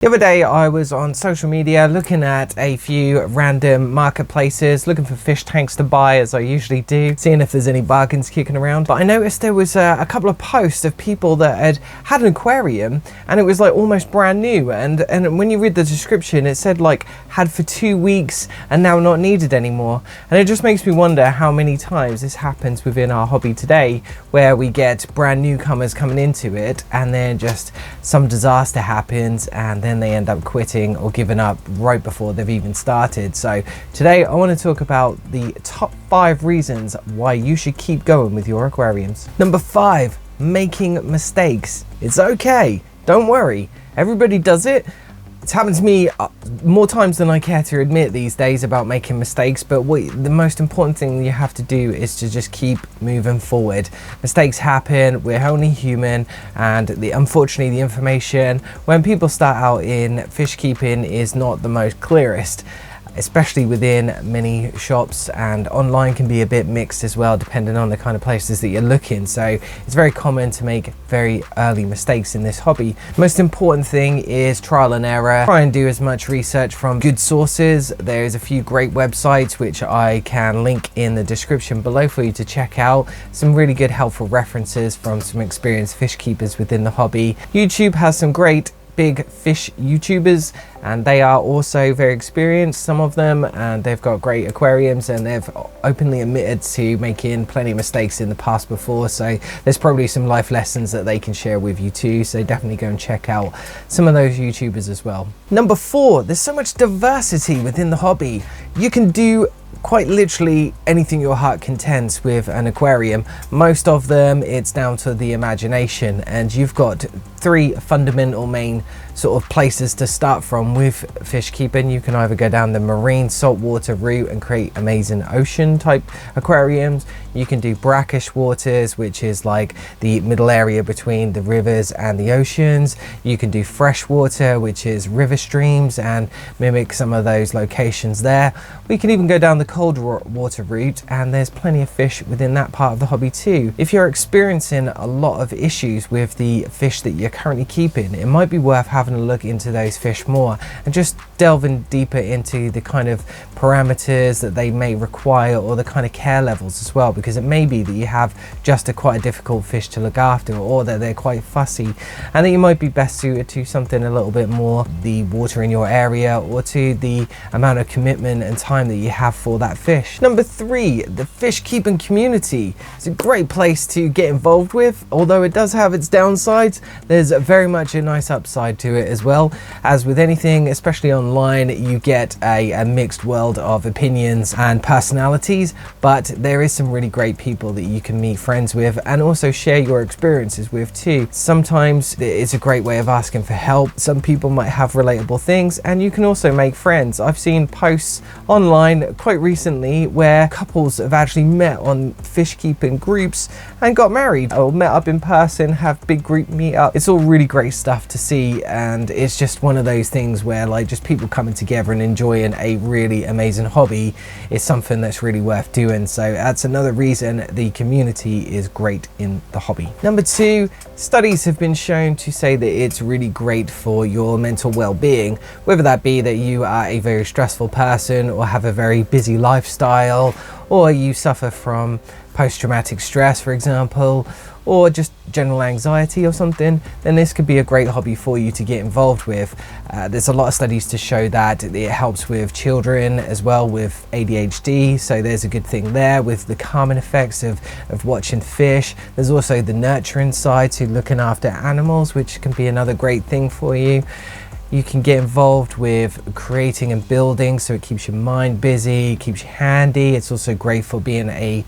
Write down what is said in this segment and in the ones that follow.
The other day I was on social media looking at a few random marketplaces, looking for fish tanks to buy as I usually do, seeing if there's any bargains kicking around. But I noticed there was a couple of posts of people that had an aquarium and it was like almost brand new, and when you read the description it said like had for 2 weeks and now not needed anymore. And it just makes me wonder how many times this happens within our hobby today, where we get brand newcomers coming into it and then just some disaster happens and then they end up quitting or giving up right before they've even started. So today I want to talk about the top 5 reasons why you should keep going with your aquariums. Number 5, making mistakes. It's okay, don't worry, everybody does it. It's happened to me more times than I care to admit these days about making mistakes, but the most important thing you have to do is to just keep moving forward. Mistakes happen, we're only human, and unfortunately the information when people start out in fish keeping is not the most clearest, especially within many shops, and online can be a bit mixed as well depending on the kind of places that you're looking. So it's very common to make very early mistakes in this hobby. Most important thing is trial and error. Try and do as much research from good sources. There's a few great websites which I can link in the description below for you to check out. Some really good helpful references from some experienced fish keepers within the hobby. YouTube has some great big fish YouTubers and they are also very experienced, some of them, and they've got great aquariums and they've openly admitted to making plenty of mistakes in the past before, so there's probably some life lessons that they can share with you too, so definitely go and check out some of those YouTubers as well. Number 4, there's so much diversity within the hobby. You can do quite literally anything your heart contents with an aquarium. Most of them it's down to the imagination, and you've got 3 fundamental main sort of places to start from with fish keeping. You can either go down the marine saltwater route and create amazing ocean type aquariums. You can do brackish waters, which is like the middle area between the rivers and the oceans. You can do freshwater, which is river streams, and mimic some of those locations there. We can even go down the cold water route, and there's plenty of fish within that part of the hobby too. If you're experiencing a lot of issues with the fish that you're currently keeping, it might be worth having a look into those fish more and just delving deeper into the kind of parameters that they may require or the kind of care levels as well, because it may be that you have just quite a difficult fish to look after, or that they're quite fussy and that you might be best suited to something a little bit more the water in your area or to the amount of commitment and time that you have for that fish. Number 3, the fish keeping community. It's a great place to get involved with, although it does have its downsides. There's very much a nice upside to it as well. As with anything, especially online, you get a mixed world of opinions and personalities, but there is some really great people that you can meet friends with and also share your experiences with too. Sometimes it's a great way of asking for help. Some people might have relatable things, and you can also make friends. I've seen posts online quite recently where couples have actually met on fish keeping groups and got married, or met up in person, have big group meet up. It's all really great stuff to see, and it's just one of those things where like just people coming together and enjoying a really amazing hobby is something that's really worth doing. So that's another reason the community is great in the hobby. Number 2, studies have been shown to say that it's really great for your mental well-being, whether that be that you are a very stressful person or have a very busy lifestyle, or you suffer from post-traumatic stress, for example, or just general anxiety or something, then this could be a great hobby for you to get involved with. There's a lot of studies to show that it helps with children as well with ADHD, so there's a good thing there with the calming effects of watching fish. There's also the nurturing side to looking after animals, which can be another great thing for you. You can get involved with creating and building, so it keeps your mind busy, keeps you handy. It's also great for being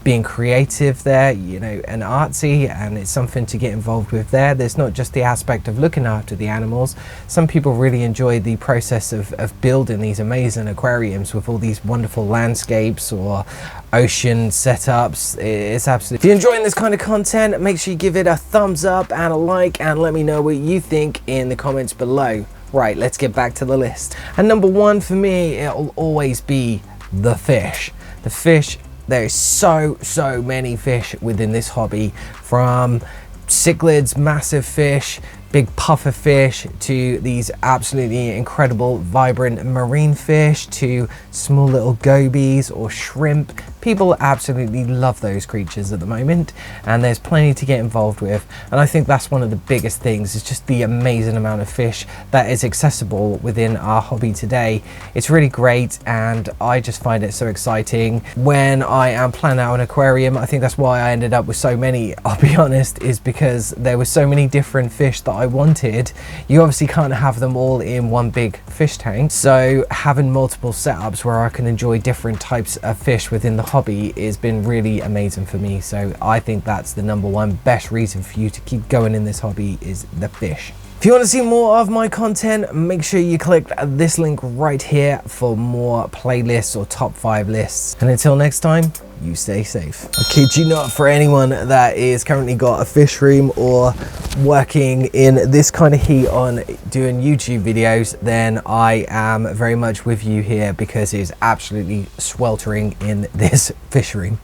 being creative there, you know, and artsy, and it's something to get involved with there. There's not just the aspect of looking after the animals. Some people really enjoy the process of building these amazing aquariums with all these wonderful landscapes or ocean setups. It's absolutely, if you're enjoying this kind of content, make sure you give it a thumbs up and a like, and let me know what you think in the comments below. Right, let's get back to the list. And number 1 for me, it'll always be the fish. The fish. There's so many fish within this hobby, from cichlids, massive fish, big puffer fish to these absolutely incredible vibrant marine fish to small little gobies or shrimp. People absolutely love those creatures at the moment, and there's plenty to get involved with. And I think that's one of the biggest things, is just the amazing amount of fish that is accessible within our hobby today. It's really great, and I just find it so exciting when I am planning out an aquarium. I think that's why I ended up with so many, I'll be honest, is because there were so many different fish that I wanted. You obviously can't have them all in one big fish tank, so having multiple setups where I can enjoy different types of fish within the hobby has been really amazing for me. So I think that's the number one best reason for you to keep going in this hobby, is the fish. If you want to see more of my content, make sure you click this link right here for more playlists or top 5 lists. And until next time, you stay safe. I kid you not, for anyone that is currently got a fish room or working in this kind of heat on doing YouTube videos, then I am very much with you here, because it's absolutely sweltering in this fish room.